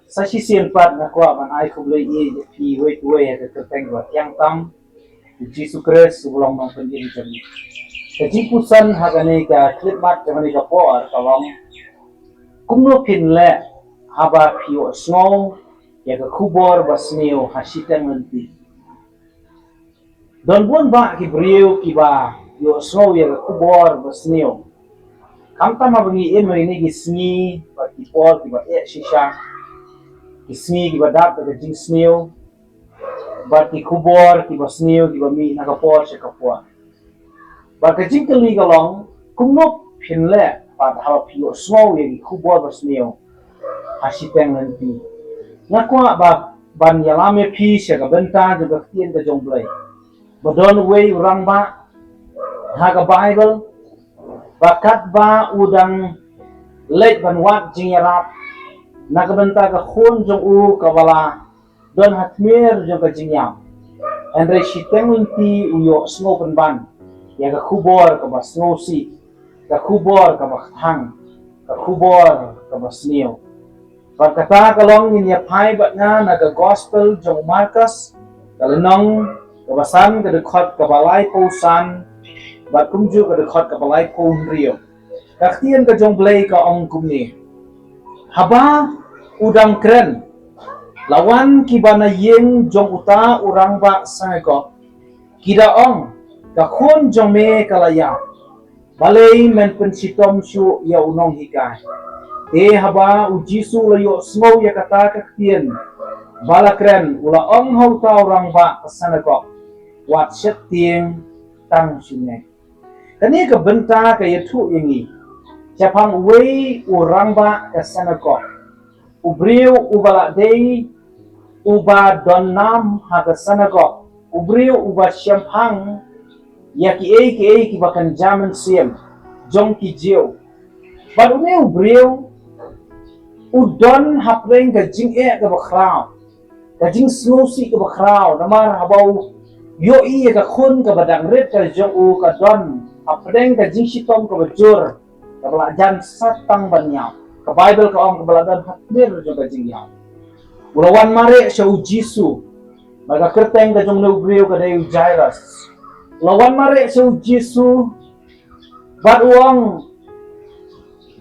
Sashi sian pat na kwa man ai khum le ye pi we ya ke teng wa yang tam Jesus Christ ulong nong pen iri jami ke jipusan hagane ka klip mat jamani ka po ar kalong kumno pin le haba pio snow ya ka kubor basneo hasitang nanti don bon ba ki brio ki ba yo snow ya ka kubor basneo kam tama bangi e mai ni gi sngi ba ki por ki ba e shisha kisni ki badak ke jing sneo ba ki kubor ki ba sneo ki ba mi na ka por se ka por ba ke jing ke li ga long kumno phin le pa ha pi o smo ye ki kubor ba sneo ha si teng nanti na kwa ba ban ya la me pi se ka benta ju ka tien ka jong blai ba don wei rang ba ha ka bible ba kat ba udang leit ban wat jing ya rap nakabenta ka khon jong u kabala don hatmer jong ka jinyam andre shiteng unti uyo snow ban ya ka kubor ka ba snow si ka kubor ka ba thang ka kubor ka ba snew pagkata kalong niya pai bat na ka gospel jong Marcus kalenong kabasan ka dekot ka balay po san bat kumju ka dekot ka balay po rio kaktian ka jong blay ka ong kumni haba udang keren lawan kibana yeng jong uta urang ba sangko kidaong kakun jong me kalaya balay men pensitom syu ya unong hikai haba ujisu layo snow ya kata kaktien bala keren ula ong hau ta urang ba sangko wat set tieng tang syune kani ka benta ka yatu yengi Japang wei urang ba sangko ubriu ubala dei uba donnam haga sanago ubriu uba syampang yaki ki bakan jaman siem jong ki jiu but une ubriu udon hapreng ga jing ga bakrao ga jing snosi ga bakrao namar habau yo ga khun ga badang ret ga jong u ga don hapreng ga jing sitom ga bajur ga belajan satang banyau ka Bible ka ong kabaladan hatmir jong ka jingyaw. Ulawan mare siya u Jisu. Magakirteng ka jong neubriyo ka dayo Jairus. Ulawan mare siya u Jisu. Bat uang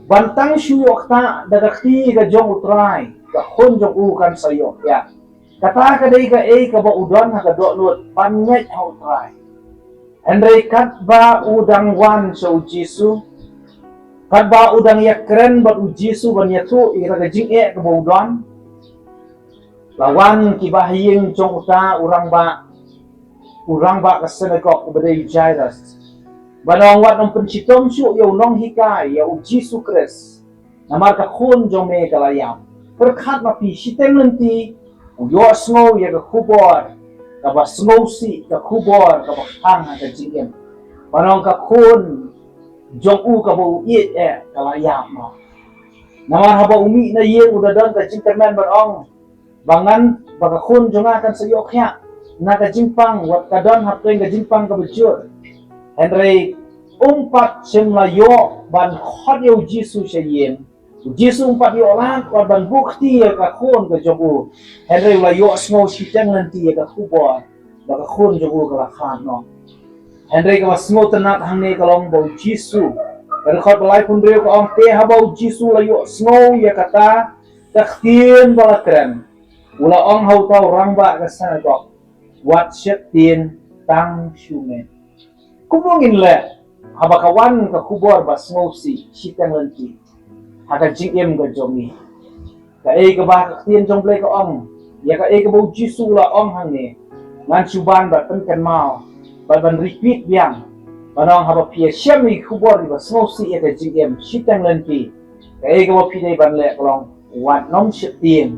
bantang siyo akta dagakti ka jong utray. Ka hun jong ukan sayo. Ya. Kata ka day ka ka ba udon ha ka doonot panyay ha utray. Henry kat ba udang wan siya u Jisu. Kad ba udang yak keren bat u Jisu ban yatu ira ka jing ka baudon lawan kibahiyeng jong uta urang ba ka senekok ubade Jairus banong wat ng pensitom syu yaw nong hikay ya u Jisu Kris namar ka khun jong me kalayam perkhat mapi siteng nanti u yo snow ya ka kubor ka ba snow si ka kubor ka ba hang ka jing banong ka khun jong u ka bo it kalayam no namar haba umi na yeng udah don ka jingterman barong bangan baga khun jong akan sayo kya na ka jingpang wat ka don hapeng ka jingpang ka bejur henry umpat sem layo ban khot yo Jisu siya yeng Jisu umpat yo lang wat ban bukti ka khun ka jong u henry layo smo siteng nanti ka kubor baga khun jong u ka lakhan no Henry ka masmo tenat hangne kalong bau Jisu. Berkhot balai pun beliau ka ong te habau Jisu layo snow ya kata taktien bala keren. Ula ong hau tau rangba ka sanagok. Wat syet tien tang syume. Kumungin le habakawan ka kubor ba snow si sitang lenti. Haka jingim ka jongi. Ka ka ba taktien jong blay ka ong. Ya ka ka bau Jisu ula ong hangne. Ngan suban ba penkan mau. Ban repeat biang banong haba pia syami kubor di basno si eta jingem sitang lenti ka ba pidai ban le kolong wat nom sitien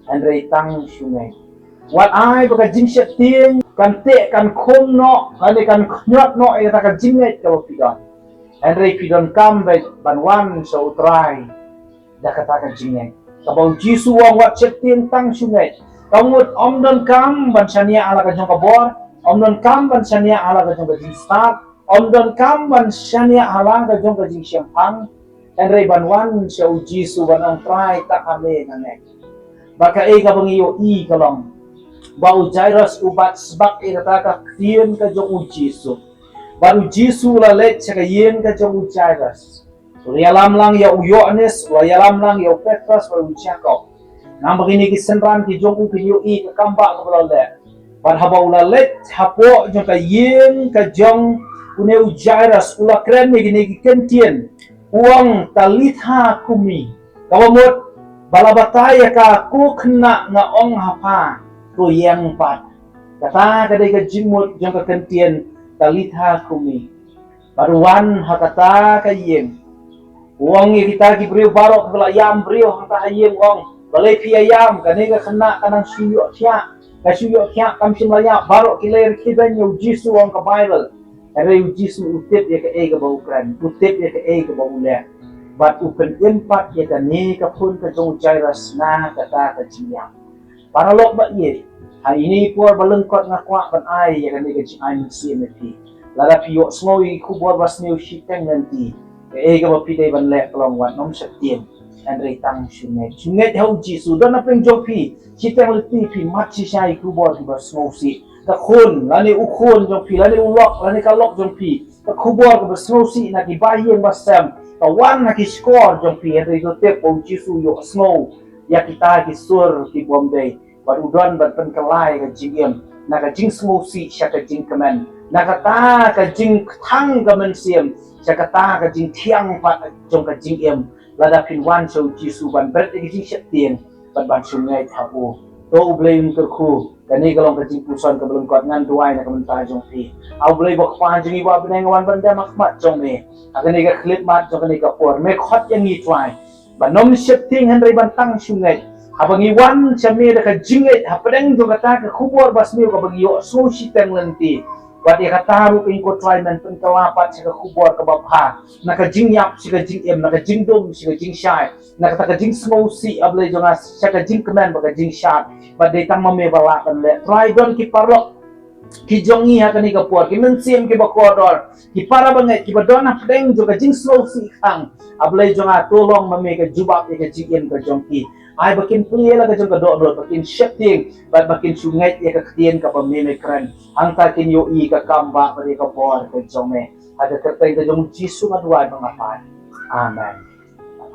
andre tang sungai wat ai baka jing sitien kan te kan khom no kan nyot no eta kan jinget ka pidon andre pidon kam ban wan so utrai da kata kan jinget ka bau Jisu wang wat sitien tang sungai kamut omdon kam ban sania ala ka jong kabor Om kam ban sania ala ka jong kajing start om kam ban sania ala ka jong kajing siyang pang and ray ban wan siya u Jisu ban ang try ta kami nanek baka ka bangiyo kalong bau Jairus ubat sebab kata ka tien ka jong u Jisu baru Jisu la let sa yen ka jong u Jairus Yalam lang ya Yohanes, yalam lang ya Petrus, baru Jacob. Nang begini kisenran ki jong u ki ke kamba ke le. Bar haba ula let hapo jong ka yen ka jong une u Jairus ula kren ni gini ki kentien. Uang talitha kumi. Kawamot balabataya ka ku kena nga ong hapa ko yang pat. Kata kadai ka jimut jong ka kentien talitha kumi. Baruan hakata ka yen. Uang yang kita beriu barok kalau ayam beriu hangta ayam uang balai pi ayam kanega kena kanang suyok tia ka suyok tia kam simlaya barok kiler kiban yu Jisu uang ka Bible ada yu Jisu utip ya ke ega bau kran utip ya ke ega bau le bat upen empat ya ka ni ka pun ka jong Jairus na kata ka jiya para lok ba ye hari ini puar balengkot ngakwa ban ai ya ka nega ji ai mesti meti lada pi yo snoi ku buat basniu shiteng nanti ega ba pidai ban lek long wan nom septien andre tang sungai hau Jisu don apa yang jopi kita meliti pi mat si sai ku bor ki bas ngosi ka khun lani u khun jopi lani u lok lani ka lok jopi ka ku bor ki bas ngosi na ki bahieng basam ka wan na ki score jopi andre do te po Jisu yo snow ya kita ki sur ki Bombay baru don ban pen kelai ka jingem na ka jing ngosi sya ka jing kemen na ka ta ka jing thang ka men siem Jakarta ka jing tiang pat jong ka jing em lada pin wan so Jisu ban beret ka jing setien ban sungai thapu to blame ke khu kani kalong ka jing puson ka belum kot ngan tuai na ka menta jong pi au blai bok pa jing wa beneng wan ban da mat jong me akani ka klip mat jong kani ka por me khot yang ni tuai ban nom setting han rei ban tang sungai abangi wan chame ka jing et hapdeng jong kata ka khubor basmi ka bagi yo so si teng lenti Wadi kataru ke ingko try man pun kalapat sika kubor ka babha naka jing yap sika jing em naka jing dom sika jing shai naka taka jing snow si able jonga sika jing kemen baka jing shat badai tang mame balakan le try don ki parlo ki jongi hakani ka puar ki mensiem ki bakodor ki para banget ki badona pdeng joka jing snow si khang able jonga tolong mame ka jubab ka jing em ka jongki ai bakin plia la ka jong ka do bakin shifting bat bakin sungai ya ka ktien ka pameme kran angka kin yo i ka kamba pare ka bor ka jome ada kertai ka jong Jisu ka duai mangapan amen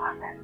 amen